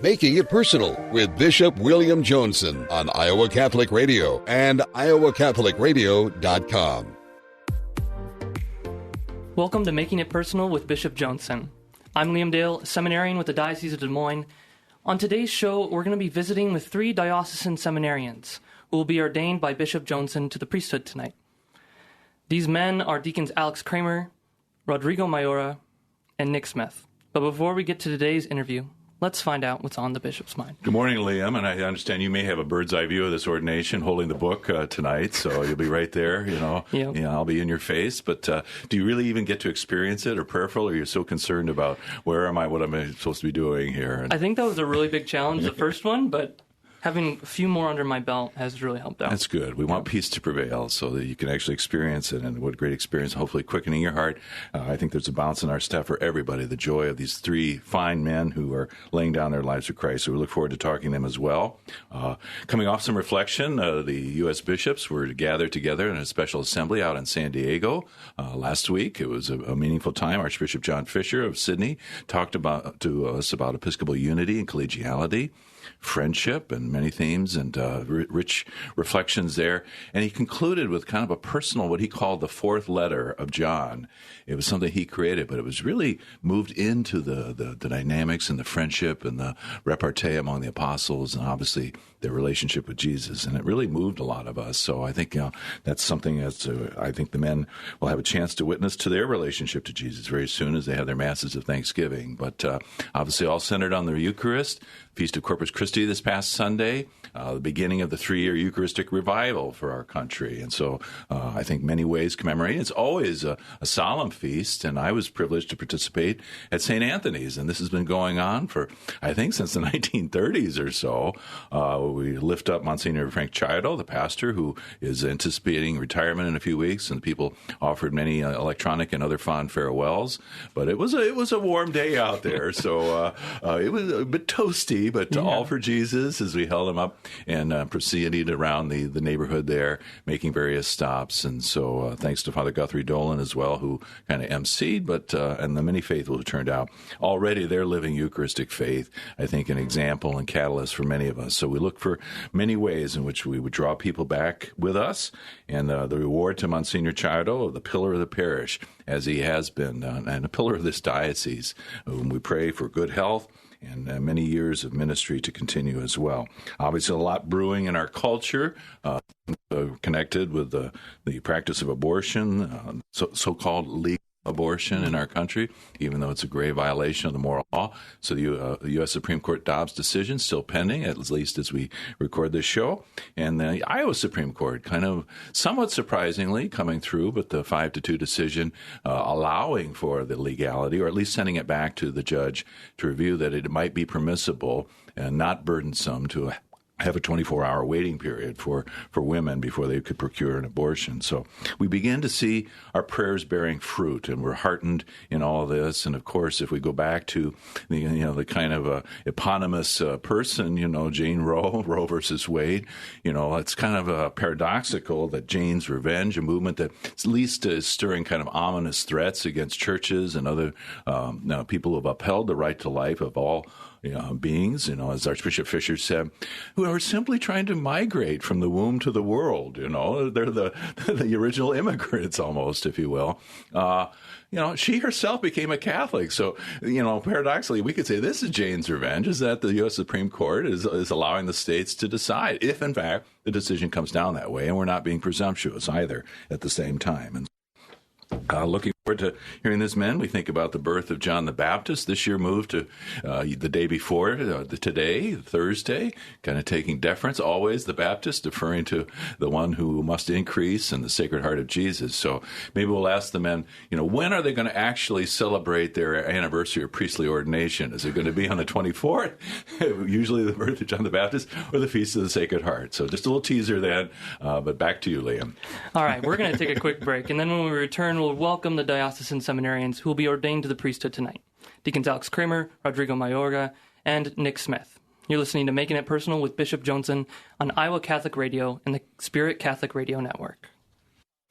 Making It Personal with Bishop William Joensen on Iowa Catholic Radio and iowacatholicradio.com. Welcome to Making It Personal with Bishop Joensen. I'm Liam Dale, seminarian with the Diocese of Des Moines. On today's show, we're going to be visiting with 3 diocesan seminarians who will be ordained by Bishop Joensen to the priesthood tonight. These men are Deacons Alex Kramer, Rodrigo Mayorga, and Nick Smith. But before we get to today's interview, let's find out what's on the bishop's mind. Good morning, Liam, and I understand you may have a bird's eye view of this ordination holding the book tonight, so you'll be right there, Yep. Yeah, I'll be in your face, but do you really even get to experience it or prayerful, or are you so concerned about where am I, what am I supposed to be doing here? I think that was a really big challenge, the first one, but having a few more under my belt has really helped out. That's good. We want peace to prevail so that you can actually experience it, and what great experience, hopefully quickening your heart. I think there's a balance in our step for everybody, the joy of these 3 fine men who are laying down their lives for Christ. So we look forward to talking to them as well. Coming off some reflection, the U.S. bishops were gathered together in a special assembly out in San Diego last week. It was a meaningful time. Archbishop John Fisher of Sydney talked to us about Episcopal unity and collegiality, friendship, and many themes, and rich reflections there. And he concluded with kind of a personal, what he called the 4th letter of John. It was something he created, but it was really moved into the dynamics and the friendship and the repartee among the apostles, and obviously their relationship with Jesus. And it really moved a lot of us. So I think that's something that I think the men will have a chance to witness to their relationship to Jesus very soon as they have their masses of Thanksgiving. But obviously all centered on the Eucharist, Feast of Corpus Christi this past Sunday, the beginning of the 3-year Eucharistic revival for our country. And so I think many ways commemorating. It's always a solemn feast, and I was privileged to participate at St. Anthony's, and this has been going on for, I think, since the 1930s or so. We lift up Monsignor Frank Chido, the pastor, who is anticipating retirement in a few weeks, and people offered many electronic and other fond farewells. But it was a warm day out there, so it was a bit toasty, but all for Jesus as we held him up and proceeded around the neighborhood there, making various stops. And so thanks to Father Guthrie Dolan as well, who kind of emceed, but and the many faithful who turned out. Already they're living Eucharistic faith, I think, an example and catalyst for many of us. So we look for many ways in which we would draw people back with us, and the reward to Monsignor Chido, the pillar of the parish, as he has been, and a pillar of this diocese, whom we pray for good health and many years of ministry to continue as well. Obviously, a lot brewing in our culture, connected with the practice of abortion, so-called legal abortion in our country, even though it's a grave violation of the moral law. So the U.S. Supreme Court Dobbs decision still pending, at least as we record this show. And the Iowa Supreme Court, kind of somewhat surprisingly coming through, but the 5-2 decision allowing for the legality, or at least sending it back to the judge to review that it might be permissible and not burdensome to have a 24-hour waiting period for women before they could procure an abortion. So we begin to see our prayers bearing fruit, and we're heartened in all of this. And of course, if we go back to the kind of eponymous person, Jane Roe versus Wade, it's kind of paradoxical that Jane's Revenge, a movement that at least is stirring kind of ominous threats against churches and other people who have upheld the right to life of all beings, as Archbishop Fisher said, who are simply trying to migrate from the womb to the world. They're the original immigrants, almost, if you will. She herself became a Catholic. So, paradoxically, we could say this is Jane's revenge, is that the U.S. Supreme Court is allowing the states to decide if, in fact, the decision comes down that way. And we're not being presumptuous either at the same time. And looking forward to hearing this, men. We think about the birth of John the Baptist. This year moved to the day before, today, Thursday, kind of taking deference, always the Baptist, deferring to the one who must increase in the Sacred Heart of Jesus. So maybe we'll ask the men, when are they going to actually celebrate their anniversary of priestly ordination? Is it going to be on the 24th, usually the birth of John the Baptist, or the Feast of the Sacred Heart? So just a little teaser then, but back to you, Liam. All right, we're going to take a quick break, and then when we return, we'll welcome the diocesan seminarians who will be ordained to the priesthood tonight. Deacons Alex Kramer, Rodrigo Mayorga, and Nick Smith. You're listening to Making It Personal with Bishop Joensen on Iowa Catholic Radio and the Spirit Catholic Radio Network.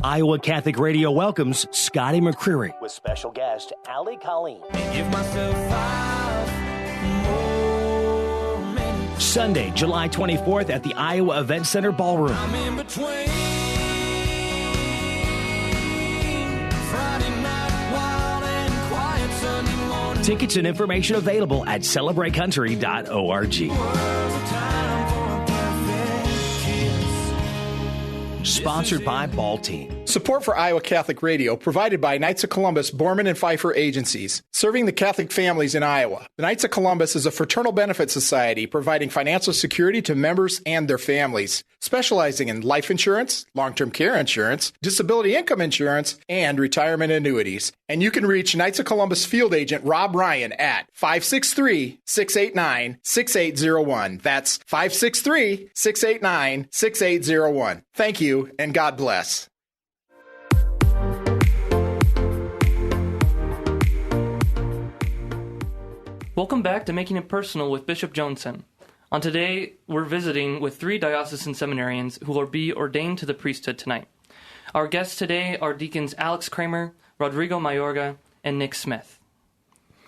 Iowa Catholic Radio welcomes Scotty McCreery with special guest Ali Colleen. Give myself 5 more Sunday, July 24th at the Iowa Event Center Ballroom. I'm in between Friday night wild and quiet Sunday morning. Tickets and information available at celebratecountry.org. Sponsored by Ball Team. Support for Iowa Catholic Radio provided by Knights of Columbus, Borman and Pfeiffer Agencies, serving the Catholic families in Iowa. The Knights of Columbus is a fraternal benefit society providing financial security to members and their families, specializing in life insurance, long-term care insurance, disability income insurance, and retirement annuities. And you can reach Knights of Columbus field agent Rob Ryan at 563-689-6801. That's 563-689-6801. Thank you, and God bless. Welcome back to Making It Personal with Bishop Joensen. On today, we're visiting with 3 diocesan seminarians who will be ordained to the priesthood tonight. Our guests today are Deacons Alex Kramer, Rodrigo Mayorga, and Nick Smith.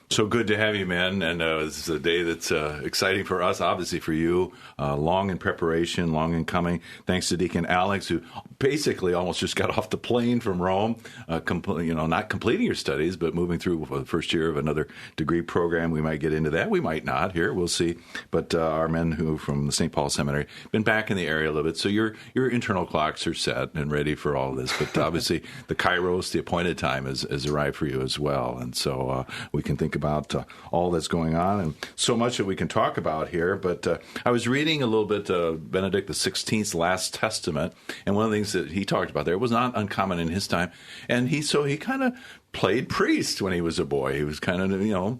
So good to have you, man. And this is a day that's exciting for us, obviously for you. Long in preparation, long in coming. Thanks to Deacon Alex, who basically almost just got off the plane from Rome, not completing your studies, but moving through the first year of another degree program. We might get into that. We might not. Here, we'll see. But our men who from the St. Paul Seminary been back in the area a little bit. So your internal clocks are set and ready for all this. But obviously, the Kairos, the appointed time, has arrived for you as well. And so we can think about all that's going on, and so much that we can talk about here. But I was reading a little bit Benedict XVI's Last Testament, and one of the things that he talked about there was not uncommon in his time, and he kind of played priest when he was a boy. He was kind of,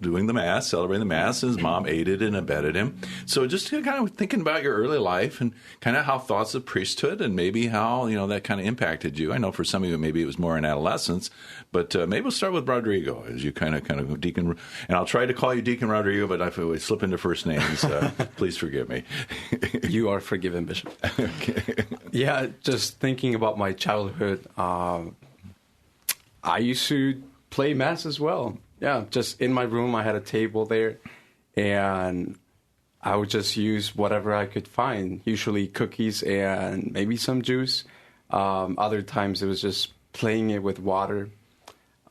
doing the Mass, celebrating the Mass, and his mom aided and abetted him. So just kind of thinking about your early life and kind of how thoughts of priesthood and maybe how, that kind of impacted you. I know for some of you, maybe it was more in adolescence, but maybe we'll start with Rodrigo as you kind of Deacon, and I'll try to call you Deacon Rodrigo, but if I slip into first names, please forgive me. You are forgiven, Bishop. Okay. Yeah, just thinking about my childhood, I used to play Mass as well. Yeah, just in my room, I had a table there, and I would just use whatever I could find, usually cookies and maybe some juice. Other times it was just playing it with water.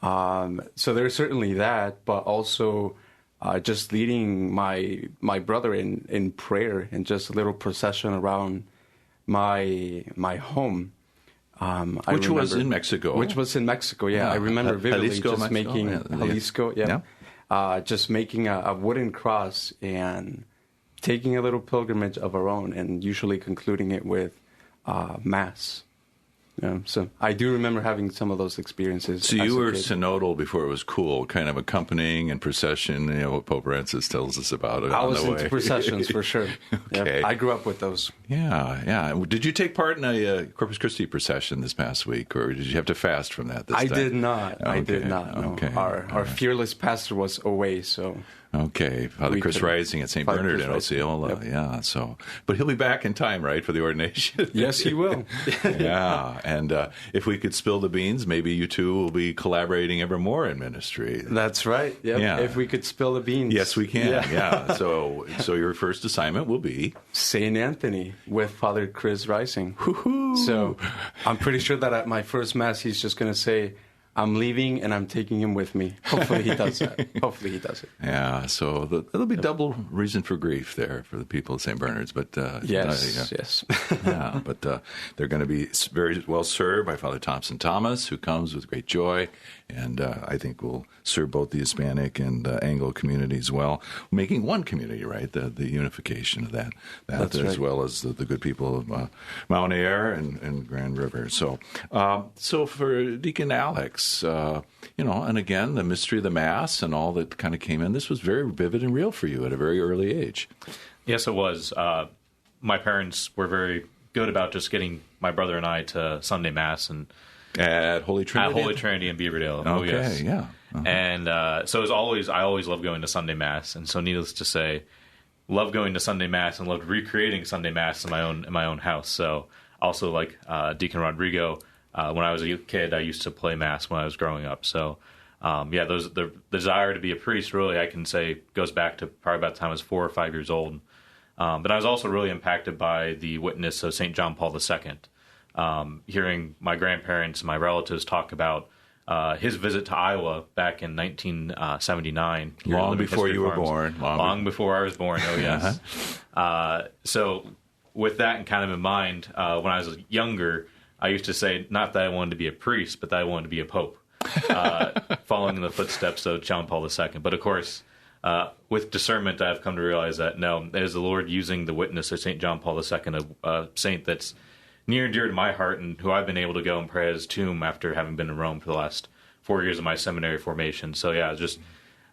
So there's certainly that, but also just leading my brother in prayer and just a little procession around my home. Which was in Mexico. Which was in Mexico, yeah. I remember vividly Jalisco, just Mexico? making Jalisco, yeah. Yeah. Just making a wooden cross and taking a little pilgrimage of our own, and usually concluding it with Mass. Yeah, so I do remember having some of those experiences. So you were synodal before it was cool, kind of accompanying and procession, what Pope Francis tells us about it I on was the way. into processions, for sure. Okay. Yeah, I grew up with those. Yeah. Did you take part in a Corpus Christi procession this past week, or did you have to fast from that this time? I did not. Okay. I did not, no. Okay. Our fearless pastor was away, so... Okay, Father Chris Rising at St. Bernard in Osceola, yep. Yeah. So, but he'll be back in time, right, for the ordination? Yes, he will. Yeah, and if we could spill the beans, maybe you two will be collaborating ever more in ministry. That's right. Yep. Yeah. If we could spill the beans. Yes, we can. Yeah. So your first assignment will be St. Anthony with Father Chris Rising. Woo-hoo. So I'm pretty sure that at my first Mass, he's just going to say, I'm leaving and I'm taking him with me. Hopefully he does that. Hopefully he does it. Yeah, so there'll be double reason for grief there for the people of St. Bernard's. But yes. Yeah, but they're going to be very well served by Father Thompson Thomas, who comes with great joy, and I think will serve both the Hispanic and Anglo communities well, making one community, right? The unification of that That's as right. well as the good people of Mount Ayr and Grand River. So for Deacon Alex, and again, the mystery of the Mass and all that kind of came in, this was very vivid and real for you at a very early age. Yes, it was. My parents were very good about just getting my brother and I to Sunday Mass and At Holy Trinity? At Holy Trinity in Beaverdale. Okay, Oh, yes. Yeah. Uh-huh. And so I always loved going to Sunday Mass. And so needless to say, loved going to Sunday Mass and loved recreating Sunday Mass in my own house. So also like Deacon Rodrigo, when I was a kid, I used to play Mass when I was growing up. So, the desire to be a priest, really, I can say, goes back to probably about the time I was 4 or 5 years old. But I was also really impacted by the witness of St. John Paul II. Hearing my grandparents and my relatives talk about his visit to Iowa back in 1979. Long before you were born. Long before I was born, oh yes. So with that kind of in mind, when I was younger, I used to say, not that I wanted to be a priest, but that I wanted to be a pope, following in the footsteps of John Paul II. But of course, with discernment, I've come to realize that, no, it is the Lord using the witness of St. John Paul II, a saint that's near and dear to my heart, and who I've been able to go and pray at his tomb after having been in Rome for the last 4 years of my seminary formation. So yeah, just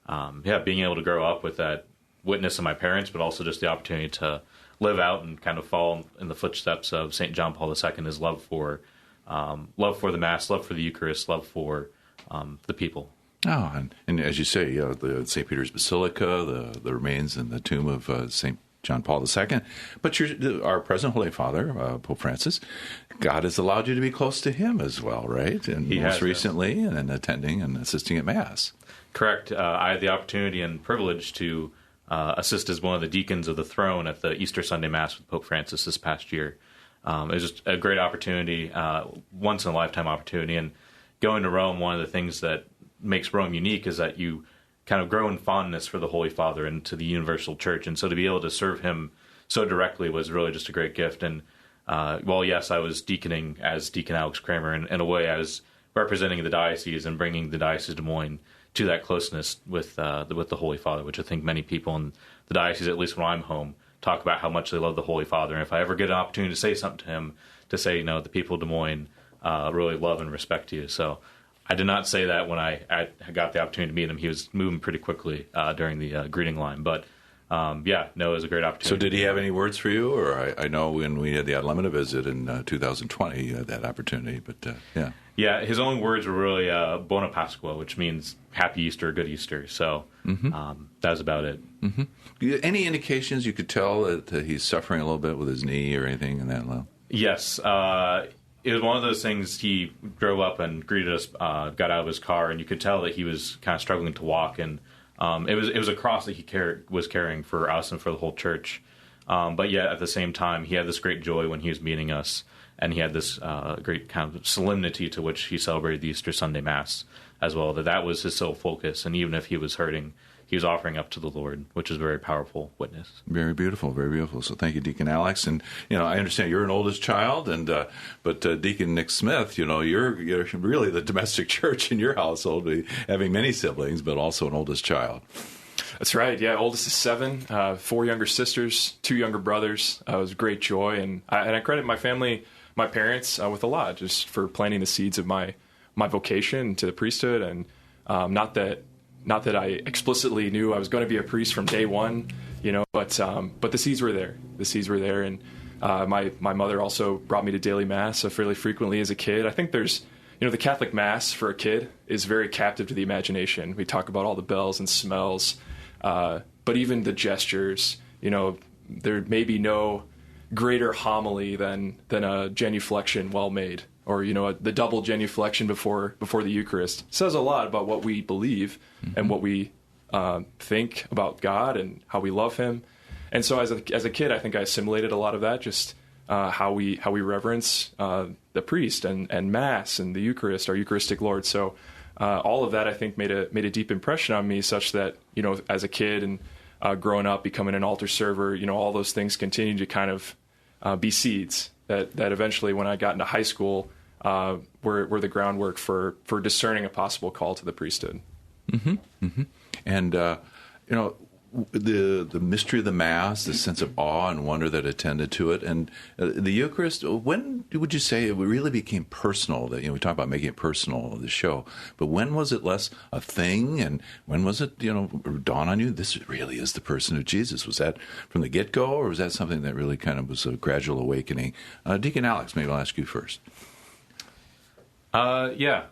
being able to grow up with that witness of my parents, but also just the opportunity to live out and kind of fall in the footsteps of St. John Paul II, his love for the Mass, love for the Eucharist, love for the people. Oh, and as you say, the St. Peter's Basilica, the remains in the tomb of St. John Paul II, but our present Holy Father, Pope Francis, God has allowed you to be close to him as well, right? And most recently, and attending and assisting at Mass. Correct. I had the opportunity and privilege to assist as one of the deacons of the throne at the Easter Sunday Mass with Pope Francis this past year. It was just a great opportunity, once-in-a-lifetime opportunity. And going to Rome, one of the things that makes Rome unique is that you kind of grow in fondness for the Holy Father and to the universal church. And so to be able to serve him so directly was really just a great gift. And yes, I was deaconing as Deacon Alex Kramer. And in a way, I was representing the diocese and bringing the Diocese of Des Moines to that closeness with the Holy Father, which I think many people in the diocese, at least when I'm home, talk about how much they love the Holy Father. And if I ever get an opportunity to say something to him, to say, the people of Des Moines really love and respect you. So I did not say that when I got the opportunity to meet him. He was moving pretty quickly during the greeting line. But, it was a great opportunity. So did he have any words for you? Or I know when we had the Ad Limina visit in 2020, you had that opportunity. But, yeah. Yeah, his only words were really Bona Pasqua, which means Happy Easter, Good Easter. So that was about it. Mm-hmm. Any indications you could tell that he's suffering a little bit with his knee or anything in that level? Yes. It was one of those things. He drove up and greeted us, got out of his car, and you could tell that he was kind of struggling to walk. And it was a cross that he was carrying for us and for the whole church. But yet, at the same time, he had this great joy when he was meeting us, and he had this great kind of solemnity to which he celebrated the Easter Sunday Mass as well. That was his sole focus, and even if he was hurting, he was offering up to the Lord, which is a very powerful witness. Very beautiful, very beautiful. So thank you, Deacon Alex. And, I understand you're an oldest child, and but Deacon Nick Smith, you're really the domestic church in your household, having many siblings, but also an oldest child. That's right. Yeah, oldest is 7, 4 younger sisters, 2 younger brothers. It was great joy, and I credit my family, my parents, with a lot, just for planting the seeds of my vocation to the priesthood. And not that I explicitly knew I was going to be a priest from day one, but the seeds were there. The seeds were there, and my mother also brought me to daily Mass fairly frequently as a kid. I think there's, the Catholic Mass for a kid is very captive to the imagination. We talk about all the bells and smells, but even the gestures, there may be no greater homily than a genuflection well made, or the double genuflection before the Eucharist. It says a lot about what we believe and what we think about God and how we love Him. And so as a kid, I think I assimilated a lot of that, just how we reverence the priest and Mass and the Eucharist, our Eucharistic Lord. So all of that, I think, made a deep impression on me, such that as a kid and growing up, becoming an altar server, all those things continue to kind of be seeds that eventually, when I got into high school, were the groundwork for discerning a possible call to the priesthood. Mm-hmm. Mm-hmm. And the mystery of the Mass, the sense of awe and wonder that attended to it, and the Eucharist. When would you say it really became personal? That we talk about making it personal, the show, but when was it less a thing, and when was it dawn on you this really is the person of Jesus? Was that from the get go, or was that something that really kind of was a gradual awakening? Deacon Alex, maybe I'll ask you first. Yeah.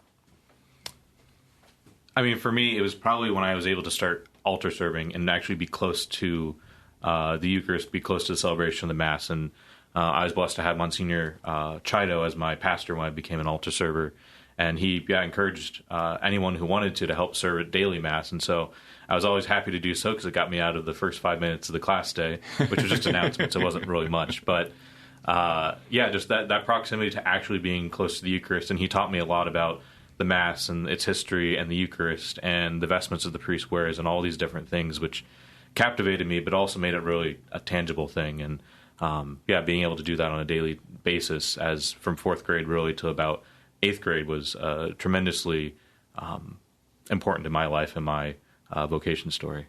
I mean, for me, it was probably when I was able to start altar serving and actually be close to the Eucharist, be close to the celebration of the Mass. And I was blessed to have Monsignor Chido as my pastor when I became an altar server. And he encouraged anyone who wanted to help serve at daily Mass. And so I was always happy to do so because it got me out of the first 5 minutes of the class day, which was just announcements. It wasn't really much. But just that proximity to actually being close to the Eucharist. And he taught me a lot about the Mass and its history and the Eucharist and the vestments that the priest wears and all these different things, which captivated me, but also made it really a tangible thing. And being able to do that on a daily basis, as from 4th grade really to about 8th grade, was tremendously important in my life and my vocation story.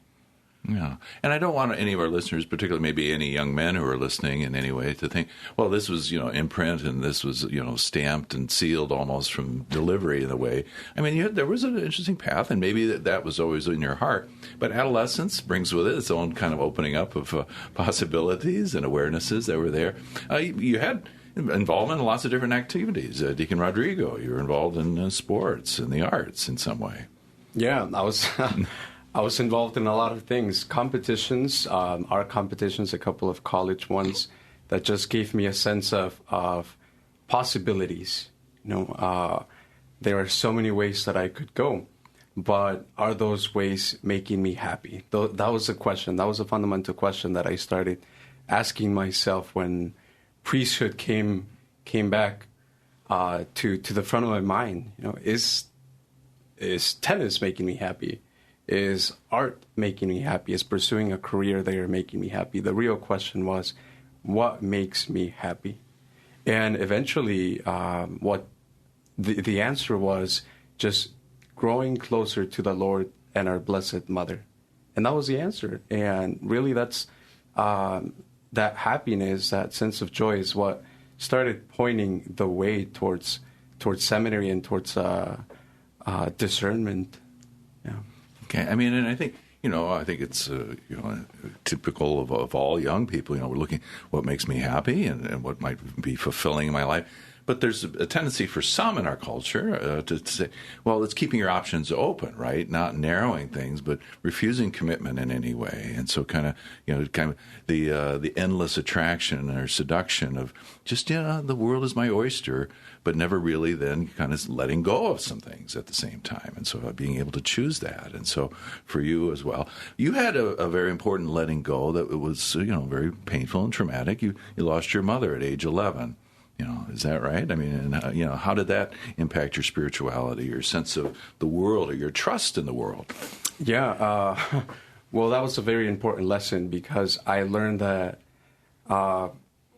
Yeah, and I don't want any of our listeners, particularly maybe any young men who are listening in any way, to think, well, this was, in print and this was, stamped and sealed almost from delivery in a way. I mean, there was an interesting path, and maybe that was always in your heart. But adolescence brings with it its own kind of opening up of possibilities and awarenesses that were there. You had involvement in lots of different activities. Deacon Rodrigo, you were involved in sports and the arts in some way. Yeah, I was involved in a lot of things, competitions, art competitions, a couple of college ones that just gave me a sense of possibilities. There are so many ways that I could go, but are those ways making me happy? That was a question. That was a fundamental question that I started asking myself when priesthood came back to the front of my mind. Is tennis making me happy? Is art making me happy? Is pursuing a career there making me happy? The real question was, what makes me happy? And eventually, what the answer was just growing closer to the Lord and our Blessed Mother. And that was the answer. And really, that's that happiness, that sense of joy is what started pointing the way towards seminary and towards discernment. Yeah. Okay, I mean, and I think it's typical of all young people. We're looking what makes me happy and what might be fulfilling in my life. But there's a tendency for some in our culture to say, well, it's keeping your options open, right? Not narrowing things, but refusing commitment in any way. And so kind of the endless attraction or seduction of just, the world is my oyster, but never really then kind of letting go of some things at the same time. And so being able to choose that. And so for you as well, you had a very important letting go that was, very painful and traumatic. You lost your mother at age 11. Is that right? I mean, and, how did that impact your spirituality, your sense of the world, or your trust in the world? Yeah, well, that was a very important lesson because I learned that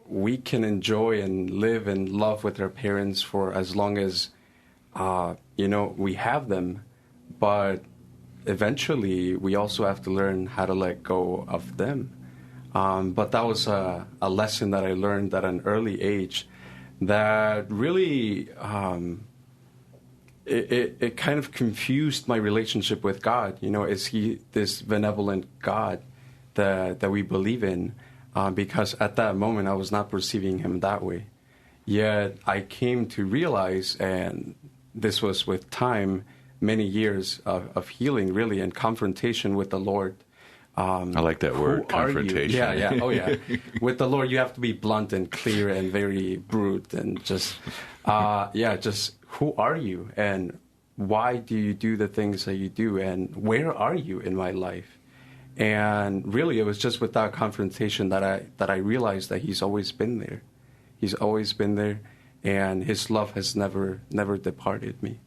we can enjoy and live and love with our parents for as long as, we have them. But eventually, we also have to learn how to let go of them. But that was a lesson that I learned at an early age that really, it kind of confused my relationship with God. Is he this benevolent God that we believe in? Because at that moment, I was not perceiving him that way. Yet I came to realize, and this was with time, many years of healing, really, and confrontation with the Lord. I like that word, confrontation. Yeah. Oh, yeah. With the Lord, you have to be blunt and clear and very brute and just who are you? And why do you do the things that you do? And where are you in my life? And really, it was just with that confrontation that I realized that he's always been there. He's always been there, and his love has never departed me.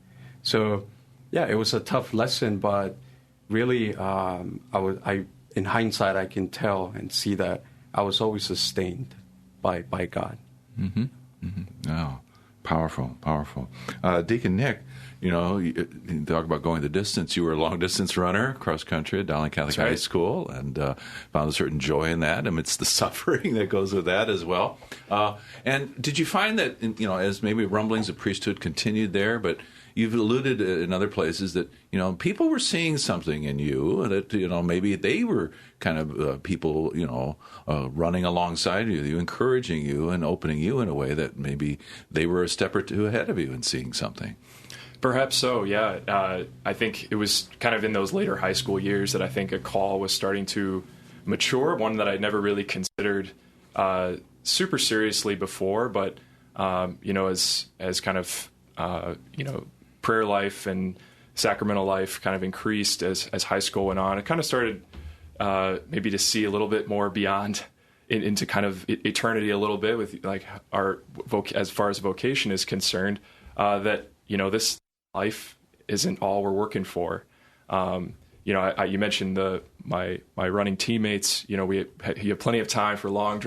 So, yeah, it was a tough lesson, but really, in hindsight, I can tell and see that I was always sustained by God. Mm-hmm. Mm-hmm. Oh, powerful. Deacon Nick, you talk about going the distance. You were a long-distance runner, cross-country at Dowling Catholic High School, and found a certain joy in that amidst the suffering that goes with that as well. And did you find that, as maybe rumblings of priesthood continued there, but you've alluded in other places that, people were seeing something in you that, maybe they were kind of people, running alongside you, encouraging you and opening you in a way that maybe they were a step or two ahead of you in seeing something. Perhaps so, yeah. I think it was kind of in those later high school years that I think a call was starting to mature, one that I'd never really considered super seriously before, but, as kind of, prayer life and sacramental life kind of increased as high school went on. I kind of started maybe to see a little bit more beyond into kind of eternity a little bit with like our as far as vocation is concerned, that, this life isn't all we're working for. You mentioned my running teammates, you have plenty of time for long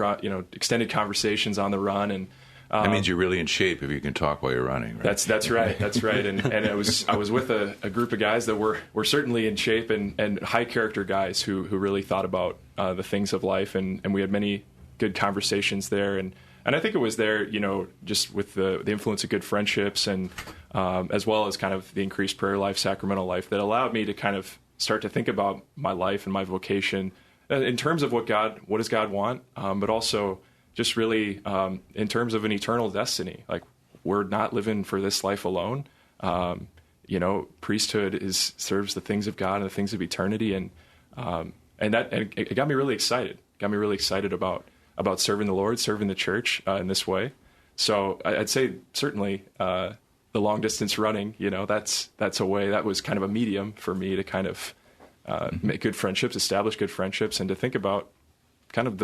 extended conversations on the run. And that means you're really in shape if you can talk while you're running, right? That's right. That's right. And I was with a group of guys that were certainly in shape and high character guys who really thought about the things of life, and we had many good conversations there. And I think it was there, just with the influence of good friendships and as well as kind of the increased prayer life, sacramental life, that allowed me to kind of start to think about my life and my vocation in terms of what does God want, but also just really in terms of an eternal destiny. Like, we're not living for this life alone. Priesthood serves the things of God and the things of eternity, and it got me really excited. Got me really excited about serving the Lord, serving the church in this way. So I'd say certainly the long distance running, that's a way, that was kind of a medium for me to kind of make good friendships, establish good friendships, and to think about kind of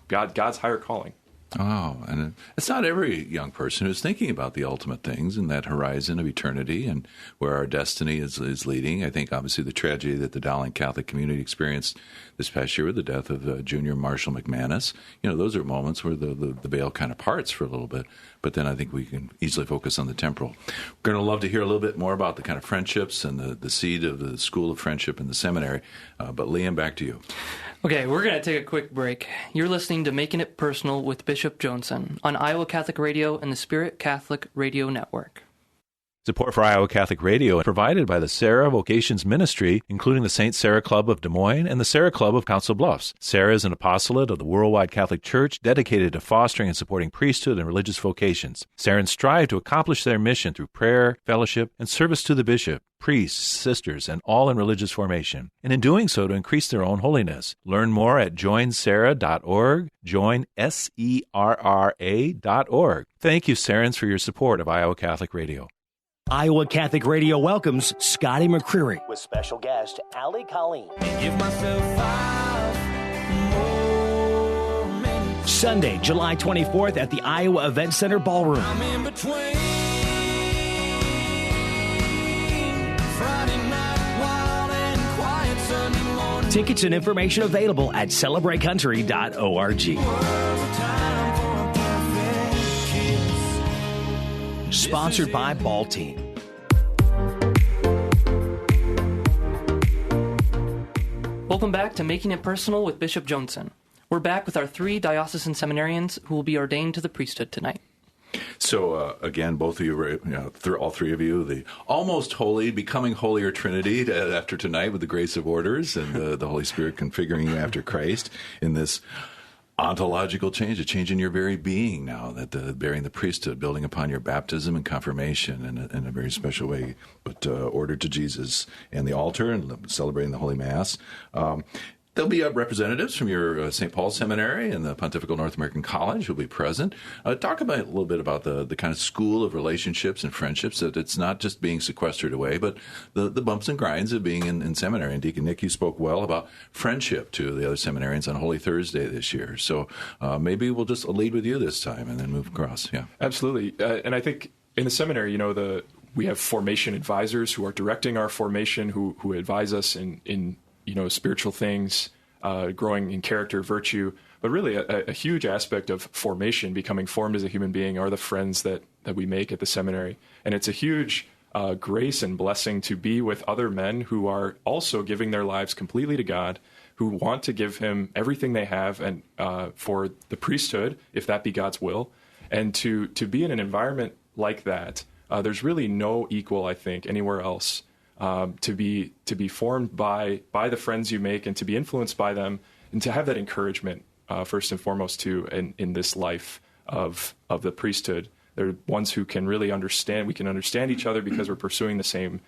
God's higher calling. Oh, and it's not every young person who's thinking about the ultimate things and that horizon of eternity and where our destiny is leading. I think obviously the tragedy that the Dowling Catholic community experienced this past year with the death of Junior Marshall McManus, those are moments where the veil kind of parts for a little bit. But then I think we can easily focus on the temporal. We're going to love to hear a little bit more about the kind of friendships and the seed of the School of Friendship in the seminary. But Liam, back to you. Okay, we're going to take a quick break. You're listening to Making It Personal with Bishop Joensen on Iowa Catholic Radio and the Spirit Catholic Radio Network. Support for Iowa Catholic Radio is provided by the Sarah Vocations Ministry, including the St. Sarah Club of Des Moines and the Sarah Club of Council Bluffs. Sarah is an apostolate of the Worldwide Catholic Church dedicated to fostering and supporting priesthood and religious vocations. Sarahans strive to accomplish their mission through prayer, fellowship, and service to the bishop, priests, sisters, and all in religious formation, and in doing so to increase their own holiness. Learn more at joinsarah.org, joinserra.org. Thank you, Sarahans, for your support of Iowa Catholic Radio. Iowa Catholic Radio welcomes Scotty McCreery with special guest Ali Colleen. Give myself 5 more minutes. Sunday, July 24th at the Iowa Event Center Ballroom. I'm in between Friday night wild and quiet Sunday morning. Tickets and information available at celebratecountry.org. Sponsored by Ball Team. Welcome back to Making It Personal with Bishop Joensen. We're back with our 3 diocesan seminarians who will be ordained to the priesthood tonight. So, again, both of you, all 3 of you, the almost holy, becoming holier Trinity after tonight with the grace of orders and the Holy Spirit configuring you after Christ in this ontological change, a change in your very being now, that bearing the priesthood, building upon your baptism and confirmation in a very special way, but ordered to Jesus and the altar and celebrating the Holy Mass. There'll be representatives from your St. Paul's Seminary and the Pontifical North American College who will be present. Talk about a little bit about the kind of school of relationships and friendships, that it's not just being sequestered away, but the bumps and grinds of being in seminary. And Deacon Nick, you spoke well about friendship to the other seminarians on Holy Thursday this year. So maybe we'll just lead with you this time and then move across. Yeah, absolutely. And I think in the seminary, we have formation advisors who are directing our formation, who advise us in spiritual things, growing in character, virtue, but really a huge aspect of formation, becoming formed as a human being, are the friends that we make at the seminary. And it's a huge grace and blessing to be with other men who are also giving their lives completely to God, who want to give him everything they have and for the priesthood, if that be God's will. And to be in an environment like that, there's really no equal, I think, anywhere else. To be formed by the friends you make and to be influenced by them, and to have that encouragement first and foremost too in this life of the priesthood. They're ones who can really understand. We can understand each other because we're pursuing the same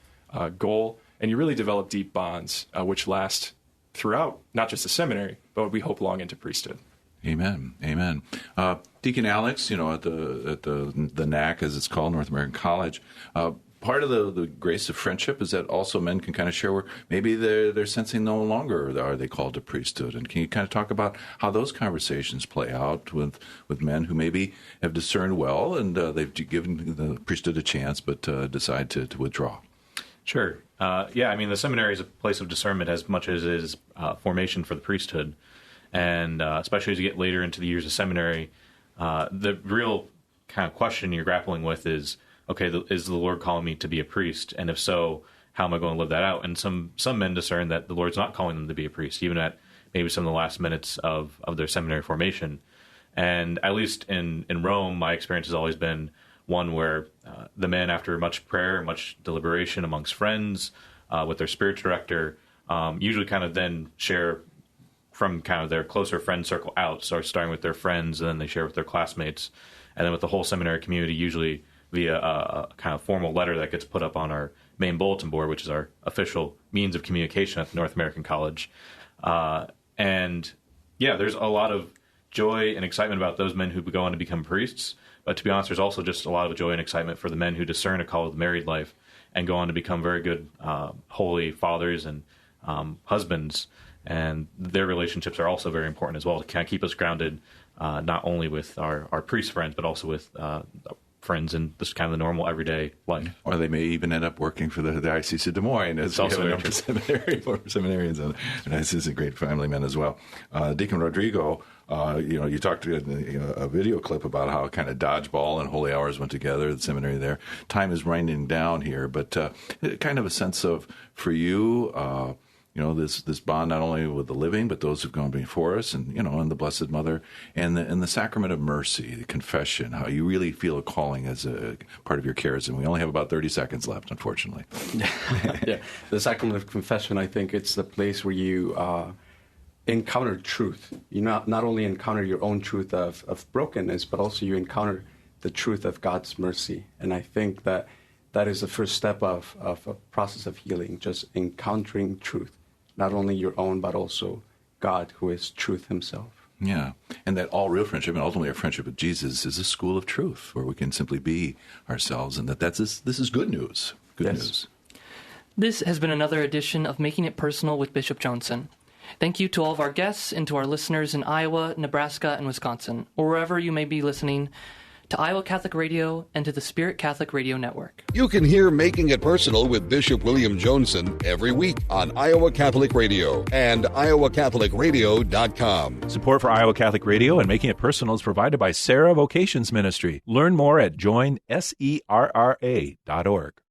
goal, and you really develop deep bonds which last throughout not just the seminary, but we hope long into priesthood. Amen. Amen. Deacon Alex, at the NAC, as it's called, North American College. part of the grace of friendship is that also men can kind of share where maybe they're sensing no longer are they called to priesthood. And can you kind of talk about how those conversations play out with men who maybe have discerned well and they've given the priesthood a chance but decide to withdraw? Sure. The seminary is a place of discernment as much as it is formation for the priesthood. And especially as you get later into the years of seminary, the real kind of question you're grappling with is, okay, is the Lord calling me to be a priest? And if so, how am I going to live that out? And some men discern that the Lord's not calling them to be a priest, even at maybe some of the last minutes of their seminary formation. And at least in Rome, my experience has always been one where the men, after much prayer, much deliberation amongst friends, with their spiritual director, usually kind of then share from kind of their closer friend circle out, so starting with their friends, and then they share with their classmates, and then with the whole seminary community, usually via a kind of formal letter that gets put up on our main bulletin board, which is our official means of communication at the North American College. There's a lot of joy and excitement about those men who go on to become priests, but to be honest, there's also just a lot of joy and excitement for the men who discern a call to the married life and go on to become very good, holy fathers and husbands. And their relationships are also very important as well to kind of keep us grounded, not only with our priest friends, but also with friends in this kind of the normal everyday life. Or they may even end up working for the Diocese of Des Moines. It's also a seminarians, and this is a great family men as well. Deacon Rodrigo, you talked a video clip about how kind of dodgeball and holy hours went together, the seminary there. Time is winding down here, but kind of a sense of, for you, this bond not only with the living, but those who've gone before us, and and the Blessed Mother, and the sacrament of mercy, the confession, how you really feel a calling as a part of your cares. And we only have about 30 seconds left, unfortunately. Yeah, the sacrament of confession, I think it's the place where you encounter truth. You not only encounter your own truth of brokenness, but also you encounter the truth of God's mercy. And I think that is the first step of a process of healing, just encountering truth. Not only your own, but also God, who is truth himself. Yeah, and that all real friendship, and ultimately our friendship with Jesus, is a school of truth where we can simply be ourselves, and this is good news. Good news. This has been another edition of Making It Personal with Bishop Joensen. Thank you to all of our guests and to our listeners in Iowa, Nebraska, and Wisconsin, or wherever you may be listening, to Iowa Catholic Radio, and to the Spirit Catholic Radio Network. You can hear Making It Personal with Bishop William Joensen every week on Iowa Catholic Radio and iowacatholicradio.com. Support for Iowa Catholic Radio and Making It Personal is provided by Sarah Vocations Ministry. Learn more at joinserra.org.